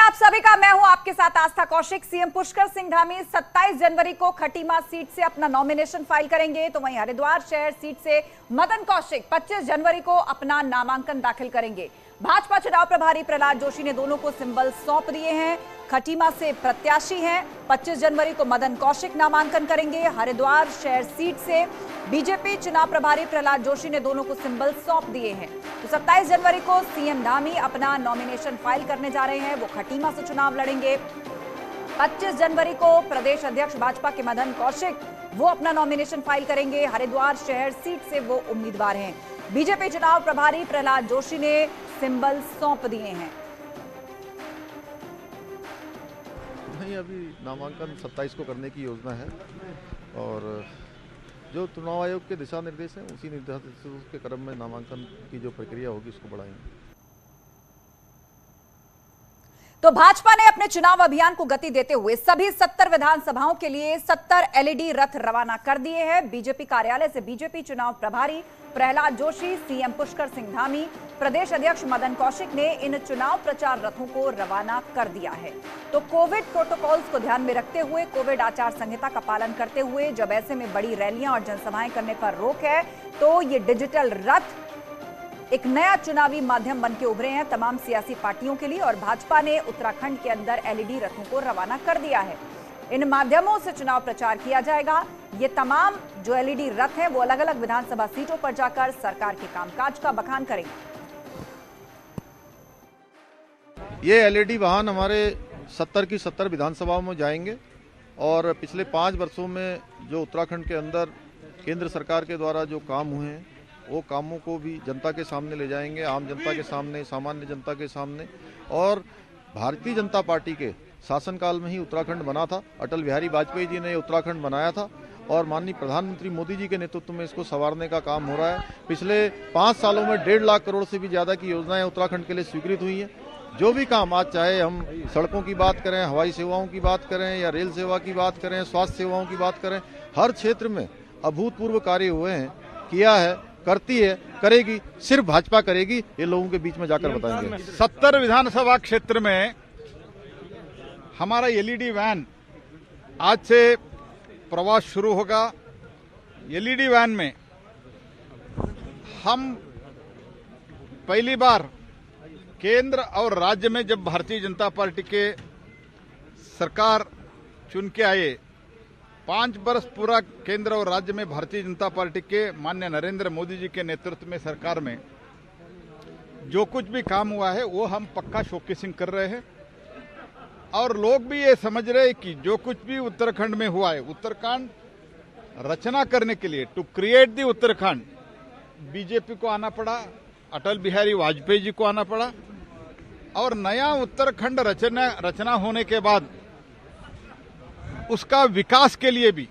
आप सभी का। मैं हूं आपके साथ आस्था कौशिक। सीएम पुष्कर सिंह धामी 27 जनवरी को खटीमा सीट से अपना नॉमिनेशन फाइल करेंगे, तो वहीं हरिद्वार शहर सीट से मदन कौशिक 25 जनवरी को अपना नामांकन दाखिल करेंगे। भाजपा चुनाव प्रभारी प्रहलाद जोशी ने दोनों को सिंबल सौंप दिए हैं। खटीमा से प्रत्याशी हैं। 25 जनवरी को मदन कौशिक नामांकन करेंगे। हरिद्वार शहर सीट से बीजेपी चुनाव प्रभारी प्रहलाद जोशी ने दोनों को सिंबल सौंप दिए हैं। तो 27 जनवरी को सीएम धामी अपना नॉमिनेशन फाइल करने जा रहे हैं। वो खटीमा से चुनाव लड़ेंगे। 25 जनवरी को प्रदेश अध्यक्ष भाजपा के मदन कौशिक वो अपना नॉमिनेशन फाइल करेंगे। हरिद्वार शहर सीट से वो उम्मीदवार हैं। बीजेपी चुनाव प्रभारी प्रहलाद जोशी ने सिंबल सौंप दिए हैं। नहीं, अभी नामांकन 27 को करने की योजना है और जो चुनाव आयोग के दिशा निर्देश हैं उसी निर्देशों के क्रम में नामांकन की जो प्रक्रिया होगी उसको बढ़ाएंगे। तो भाजपा ने अपने चुनाव अभियान को गति देते हुए सभी 70 विधानसभाओं के लिए 70 एलईडी रथ रवाना कर दिए हैं। बीजेपी कार्यालय से बीजेपी चुनाव प्रभारी प्रहलाद जोशी, सीएम पुष्कर सिंह धामी, प्रदेश अध्यक्ष मदन कौशिक ने इन चुनाव प्रचार रथों को रवाना कर दिया है। तो कोविड प्रोटोकॉल्स को ध्यान में रखते हुए, कोविड आचार संहिता का पालन करते हुए जब ऐसे में बड़ी रैलियां और जनसभाएं करने पर रोक है, तो ये डिजिटल रथ एक नया चुनावी माध्यम बनके उभरे हैं तमाम सियासी पार्टियों के लिए। और भाजपा ने उत्तराखंड के अंदर एलईडी रथों को रवाना कर दिया है। इन माध्यमों से चुनाव प्रचार किया जाएगा। ये तमाम जो एलईडी रथ हैं वो अलग अलग विधानसभा सीटों पर जाकर सरकार के कामकाज का बखान करेंगे। ये एलईडी वाहन हमारे 70 की 70 विधानसभाओं में जाएंगे और पिछले 5 वर्षों में जो उत्तराखंड के अंदर केंद्र सरकार के द्वारा जो काम हुए हैं वो कामों को भी जनता के सामने ले जाएंगे, आम जनता के सामने, सामान्य जनता के सामने। और भारतीय जनता पार्टी के शासनकाल में ही उत्तराखंड बना था। अटल बिहारी वाजपेयी जी ने उत्तराखंड बनाया था और माननीय प्रधानमंत्री मोदी जी के नेतृत्व में इसको संवारने का काम हो रहा है। पिछले 5 सालों में 1.5 लाख करोड़ से भी ज़्यादा की योजनाएं उत्तराखंड के लिए स्वीकृत हुई हैं। जो भी काम आज, चाहे हम सड़कों की बात करें, हवाई सेवाओं की बात करें या रेल सेवा की बात करें, स्वास्थ्य सेवाओं की बात करें, हर क्षेत्र में अभूतपूर्व कार्य हुए हैं, किया है, करती है, करेगी, सिर्फ भाजपा करेगी। ये लोगों के बीच में जाकर बताएंगे। 70 विधानसभा क्षेत्र में हमारा एलईडी वैन आज से प्रवास शुरू होगा। एलईडी वैन में हम पहली बार केंद्र और राज्य में जब भारतीय जनता पार्टी के सरकार चुन के आए, 5 वर्ष पूरा केंद्र और राज्य में भारतीय जनता पार्टी के माननीय नरेंद्र मोदी जी के नेतृत्व में सरकार में जो कुछ भी काम हुआ है वो हम पक्का शोकेसिंग कर रहे हैं। और लोग भी ये समझ रहे हैं कि जो कुछ भी उत्तराखंड में हुआ है, उत्तराखंड रचना करने के लिए, to create the Uttarakhand, BJP को आना पड़ा, अटल बिहारी वाजपेयी जी को आना पड़ा। और नया उत्तराखंड रचना होने के बाद उसका विकास के लिए भी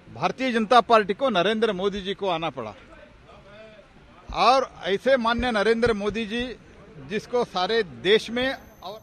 भारतीय जनता पार्टी को, नरेंद्र मोदी जी को आना पड़ा। और ऐसे माननीय नरेंद्र मोदी जी जिसको सारे देश में और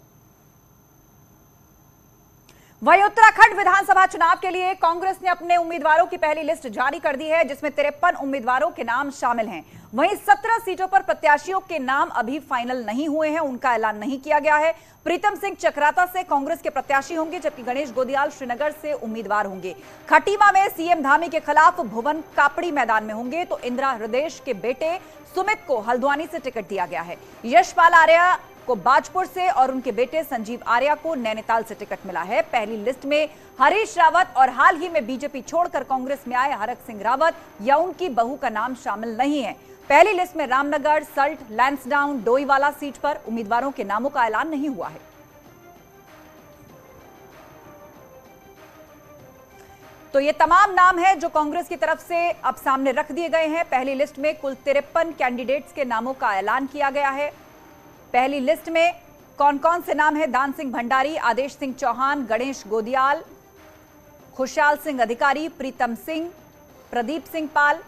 वहीं उत्तराखंड विधानसभा चुनाव के लिए कांग्रेस ने अपने उम्मीदवारों की पहली लिस्ट जारी कर दी है, जिसमें 53 उम्मीदवारों के नाम शामिल हैं। वहीं 17 सीटों पर प्रत्याशियों के नाम अभी फाइनल नहीं हुए हैं, उनका ऐलान नहीं किया गया है। प्रीतम सिंह चक्राता से कांग्रेस के प्रत्याशी होंगे, जबकि गणेश गोदियाल श्रीनगर से उम्मीदवार होंगे। खटीमा में सीएम धामी के खिलाफ भुवन कापड़ी मैदान में होंगे, तो इंदिरा हृदय के बेटे सुमित को हल्द्वानी से टिकट दिया गया है। यशपाल आर्या को बाजपुर से और उनके बेटे संजीव आर्या को नैनीताल से टिकट मिला है। पहली लिस्ट में हरीश रावत और हाल ही में बीजेपी छोड़कर कांग्रेस में आए हरक सिंह रावत या उनकी बहू का नाम शामिल नहीं है। पहली लिस्ट में रामनगर, सल्ट, लैंसडाउन, डोईवाला सीट पर उम्मीदवारों के नामों का ऐलान नहीं हुआ है। तो ये तमाम नाम हैं जो कांग्रेस की तरफ से अब सामने रख दिए गए हैं। पहली लिस्ट में कुल 53 कैंडिडेट्स के नामों का ऐलान किया गया है। पहली लिस्ट में कौन कौन से नाम हैं? दान सिंह भंडारी, आदेश सिंह चौहान, गणेश गोदियाल, खुशहाल सिंह अधिकारी, प्रीतम सिंह, प्रदीप सिंह पाल,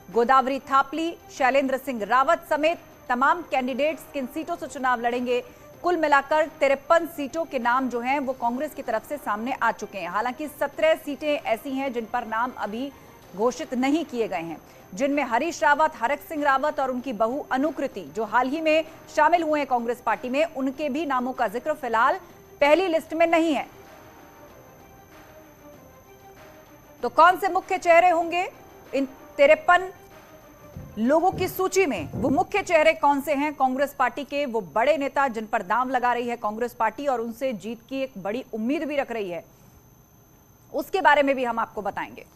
गोदावरी थापली, शैलेंद्र सिंह रावत समेत तमाम कैंडिडेट्स किन सीटों से चुनाव लड़ेंगे? कुल मिलाकर 53 सीटों के नाम जो हैं वो कांग्रेस की तरफ से सामने आ चुके हैं। हालांकि 17 सीटें ऐसी हैं जिन पर नाम अभी घोषित नहीं किए गए हैं, जिनमें हरीश रावत, हरक सिंह रावत और उनकी बहू अनुकृति, जो हाल ही में शामिल हुए हैं कांग्रेस पार्टी में, उनके भी नामों का जिक्र फिलहाल पहली लिस्ट में नहीं है। तो कौन से मुख्य चेहरे होंगे इन 53 लोगों की सूची में? वो मुख्य चेहरे कौन से हैं कांग्रेस पार्टी के? वो बड़े नेता जिन पर दांव लगा रही है कांग्रेस पार्टी और उनसे जीत की एक बड़ी उम्मीद भी रख रही है, उसके बारे में भी हम आपको बताएंगे।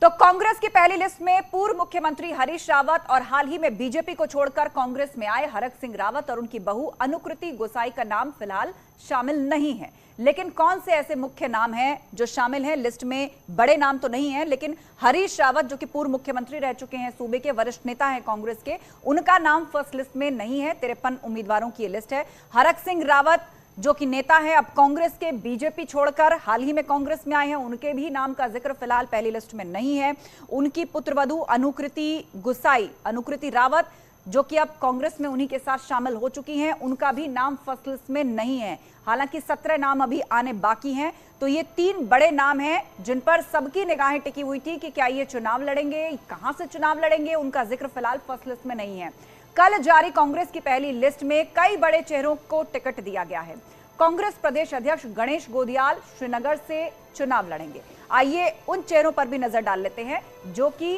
तो कांग्रेस की पहली लिस्ट में पूर्व मुख्यमंत्री हरीश रावत और हाल ही में बीजेपी को छोड़कर कांग्रेस में आए हरक सिंह रावत और उनकी बहू अनुकृति गोसाई का नाम फिलहाल शामिल नहीं है। लेकिन कौन से ऐसे मुख्य नाम हैं जो शामिल हैं लिस्ट में? बड़े नाम तो नहीं है, लेकिन हरीश रावत जो कि पूर्व मुख्यमंत्री रह चुके हैं, सूबे के वरिष्ठ नेता हैं कांग्रेस के, उनका नाम फर्स्ट लिस्ट में नहीं है। 53 उम्मीदवारों की ये लिस्ट है। हरक सिंह रावत जो कि नेता है, अब कांग्रेस के, बीजेपी छोड़कर हाल ही में कांग्रेस में आए हैं, उनके भी नाम का जिक्र फिलहाल पहली लिस्ट में नहीं है। उनकी पुत्रवधू अनुकृति गोसाई, अनुकृति रावत, जो कि अब कांग्रेस में उन्हीं के साथ शामिल हो चुकी हैं, उनका भी नाम फर्स्ट लिस्ट में नहीं है। हालांकि 17 नाम अभी आने बाकी हैं। तो ये 3 बड़े नाम हैं जिन पर सबकी निगाहें टिकी हुई थी कि क्या ये चुनाव लड़ेंगे, कहां से चुनाव लड़ेंगे, उनका जिक्र फिलहाल फर्स्ट लिस्ट में नहीं है। कल जारी कांग्रेस की पहली लिस्ट में कई बड़े चेहरों को टिकट दिया गया है। कांग्रेस प्रदेश अध्यक्ष गणेश गोदियाल श्रीनगर से चुनाव लड़ेंगे। आइए उन चेहरों पर भी नजर डाल लेते हैं जो कि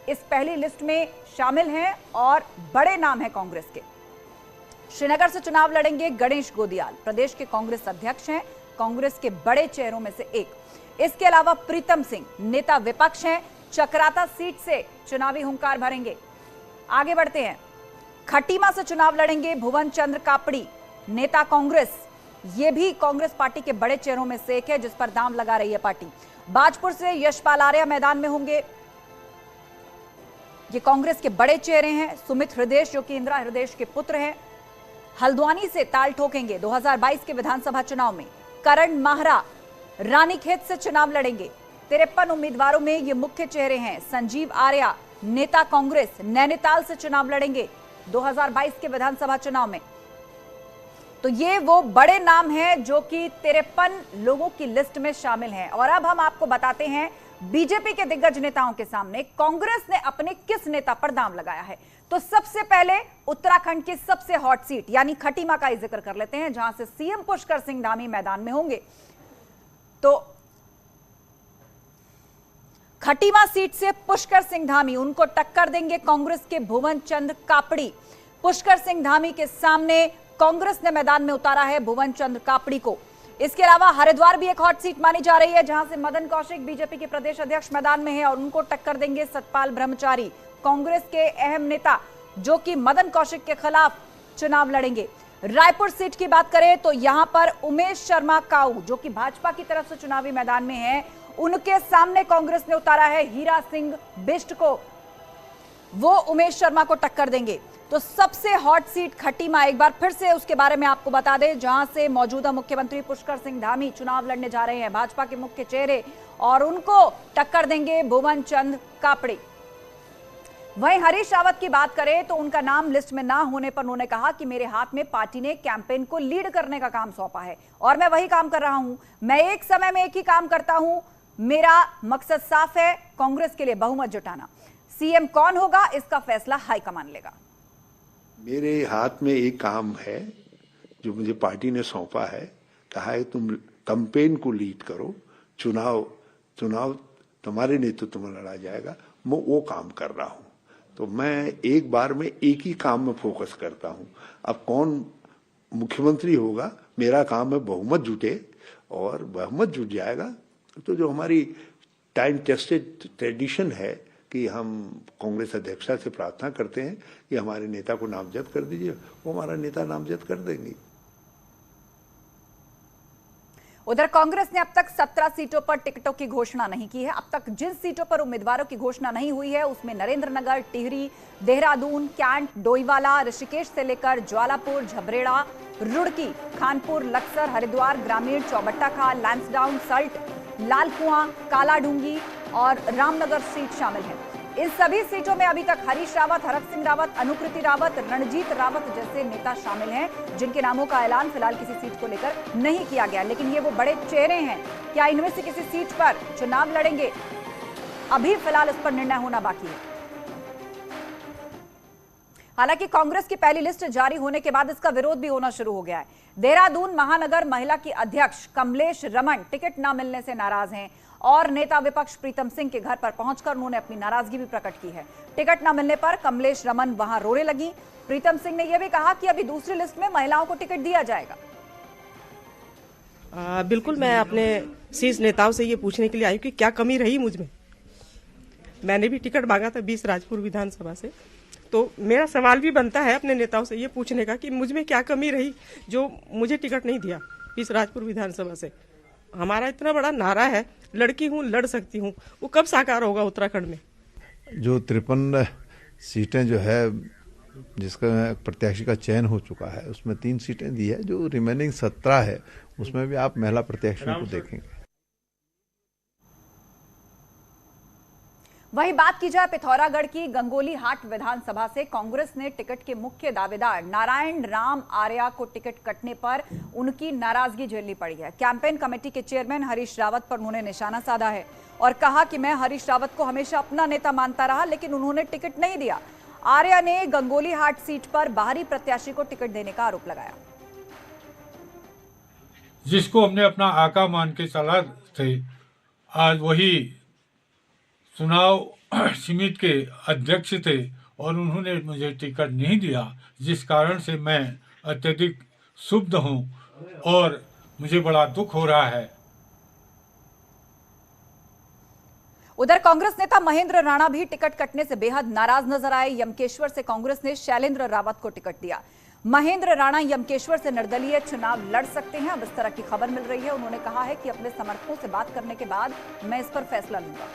इस पहली लिस्ट में शामिल हैं और बड़े नाम हैं कांग्रेस के। श्रीनगर से चुनाव लड़ेंगे गणेश गोदियाल, प्रदेश के कांग्रेस अध्यक्ष हैं, कांग्रेस के बड़े चेहरों में से एक। इसके अलावा प्रीतम सिंह, नेता विपक्ष हैं, चक्राता सीट से चुनावी हुंकार भरेंगे। आगे बढ़ते हैं, खटीमा से चुनाव लड़ेंगे भुवन चंद्र कापड़ी, नेता कांग्रेस। ये भी कांग्रेस पार्टी के बड़े चेहरों में से एक है जिस पर दांव लगा रही है पार्टी। बाजपुर से यशपाल आर्या मैदान में होंगे। ये कांग्रेस के बड़े चेहरे हैं। सुमित हृदयेश जो कि इंदिरा हृदयेश के पुत्र हैं, हल्द्वानी से ताल ठोकेंगे 2022 के विधानसभा चुनाव में। करण माहरा रानीखेत से चुनाव लड़ेंगे। 53 उम्मीदवारों में ये मुख्य चेहरे हैं। संजीव आर्या, नेता कांग्रेस, नैनीताल से चुनाव लड़ेंगे 2022 के विधानसभा चुनाव में। तो ये वो बड़े नाम हैं जो कि 53 लोगों की लिस्ट में शामिल हैं। और अब हम आपको बताते हैं बीजेपी के दिग्गज नेताओं के सामने कांग्रेस ने अपने किस नेता पर दांव लगाया है। तो सबसे पहले उत्तराखंड की सबसे हॉट सीट यानी खटीमा का ही जिक्र कर लेते हैं, जहां से सीएम पुष्कर सिंह धामी मैदान में होंगे। तो खटीमा सीट से पुष्कर सिंह धामी, उनको टक्कर देंगे कांग्रेस के भुवन चंद्र कापड़ी। पुष्कर सिंह धामी के सामने कांग्रेस ने मैदान में उतारा है भुवन चंद्र कापड़ी को। इसके अलावा हरिद्वार भी एक हॉट सीट मानी जा रही है, जहां से मदन कौशिक बीजेपी के प्रदेश अध्यक्ष मैदान में है और उनको टक्कर देंगे सतपाल ब्रह्मचारी, कांग्रेस के अहम नेता जो कि मदन कौशिक के खिलाफ चुनाव लड़ेंगे। रायपुर सीट की बात करें तो यहां पर उमेश शर्मा काऊ जो कि भाजपा की तरफ से चुनावी मैदान में है, उनके सामने कांग्रेस ने उतारा है हीरा सिंह बिष्ट को, वो उमेश शर्मा को टक्कर देंगे। तो सबसे हॉट सीट खटीमा, एक बार फिर से उसके बारे में आपको बता दें, जहां से मौजूदा मुख्यमंत्री पुष्कर सिंह धामी चुनाव लड़ने जा रहे हैं, भाजपा के मुख्य चेहरे, और उनको टक्कर देंगे भुवन चंद्र कापड़ी। वहीं हरीश रावत की बात करें तो उनका नाम लिस्ट में ना होने पर उन्होंने कहा कि मेरे हाथ में पार्टी ने कैंपेन को लीड करने का काम सौंपा है और मैं वही काम कर रहा हूं। मैं एक समय में एक ही काम करता हूं, मेरा मकसद साफ है, कांग्रेस के लिए बहुमत जुटाना। सीएम कौन होगा इसका फैसला हाईकमान लेगा। मेरे हाथ में एक काम है जो मुझे पार्टी ने सौंपा है, कहा है तुम कैंपेन को लीड करो, चुनाव तुम्हारे नेतृत्व में लड़ा जाएगा, मैं वो काम कर रहा हूं। तो मैं एक बार में एक ही काम में फोकस करता हूं। अब कौन मुख्यमंत्री होगा, मेरा काम है बहुमत जुटे, और बहुमत जुट जाएगा तो जो हमारी टाइम टेस्टेड ट्रेडिशन है कि हम कांग्रेस अध्यक्षा से प्रार्थना करते हैं कि हमारे नेता को नामजद कर दीजिए, वो हमारा नेता नामजद कर देंगे। उधर कांग्रेस ने अब तक 17 सीटों पर टिकटों की घोषणा नहीं की है। अब तक जिन सीटों पर उम्मीदवारों की घोषणा नहीं हुई है उसमें नरेंद्रनगर, टिहरी, देहरादून, कैंट, डोईवाला, ऋषिकेश से लेकर ज्वालापुर, झबरेड़ा, रुड़की, खानपुर, लक्सर, हरिद्वार ग्रामीण, चौबट्टा खाल, लैंसडाउन, सल्ट, लाल कुआं, काला डूंगी और रामनगर सीट शामिल है। इन सभी सीटों में अभी तक हरीश रावत, हरक सिंह रावत, अनुकृति रावत, रणजीत रावत जैसे नेता शामिल हैं, जिनके नामों का ऐलान फिलहाल किसी सीट को लेकर नहीं किया गया। लेकिन ये वो बड़े चेहरे हैं, क्या इनमें से किसी सीट पर चुनाव लड़ेंगे? अभी फिलहाल इस पर निर्णय होना बाकी है। हालांकि कांग्रेस की पहली लिस्ट जारी होने के बाद इसका विरोध भी होना शुरू हो गया है। देहरादून महानगर महिला की अध्यक्ष कमलेश रमन टिकट न मिलने से नाराज हैं और नेता विपक्ष प्रीतम सिंह के घर पर पहुंचकर उन्होंने अपनी नाराजगी भी प्रकट की है। टिकट न मिलने पर कमलेश रमन वहां रोने लगी। प्रीतम सिंह ने यह भी कहा कि अभी दूसरी लिस्ट में महिलाओं को टिकट दिया जाएगा। बिल्कुल, मैं अपने शीर्ष नेताओं से ये पूछने के लिए आई कि क्या कमी रही मुझ में। मैंने भी टिकट मांगा था 20 राजपुर विधानसभा से, तो मेरा सवाल भी बनता है अपने नेताओं से ये पूछने का कि मुझ में क्या कमी रही जो मुझे टिकट नहीं दिया 20 राजपुर विधानसभा से। हमारा इतना बड़ा नारा है, लड़की हूँ लड़ सकती हूँ, वो कब साकार होगा उत्तराखंड में? जो 53 सीटें जो है जिसका प्रत्याशी का चयन हो चुका है, उसमें 3 सीटें दी है। जो रिमेनिंग 17 है उसमें भी आप महिला प्रत्याशियों को देखेंगे। वही बात की जाए पिथौरागढ़ की गंगोली हाट विधानसभा से, कांग्रेस ने टिकट के मुख्य दावेदार नारायण राम आर्या को टिकट कटने पर उनकी नाराजगी झेलनी पड़ी है। कैंपेन कमेटी के चेयरमैन हरीश रावत पर उन्होंने निशाना साधा है और कहा कि मैं हरीश रावत को हमेशा अपना नेता मानता रहा, लेकिन उन्होंने टिकट नहीं दिया। आर्या ने गंगोली हाट सीट पर बाहरी प्रत्याशी को टिकट देने का आरोप लगाया। जिसको हमने अपना आका मान के चला थे, आज वही चुनाव समिति के अध्यक्ष थे और उन्होंने मुझे टिकट नहीं दिया, जिस कारण से मैं अत्यधिक क्षुब्ध हूं और मुझे बड़ा दुख हो रहा है। उधर कांग्रेस नेता महेंद्र राणा भी टिकट कटने से बेहद नाराज नजर आए। यमकेश्वर से कांग्रेस ने शैलेंद्र रावत को टिकट दिया। महेंद्र राणा यमकेश्वर से निर्दलीय चुनाव लड़ सकते हैं, अब इस तरह की खबर मिल रही है। उन्होंने कहा है कि अपने समर्थकों से बात करने के बाद मैं इस पर फैसला लूंगा।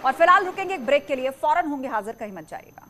और फिलहाल रुकेंगे एक ब्रेक के लिए, फौरन होंगे हाजिर, कहीं मत जाइएगा।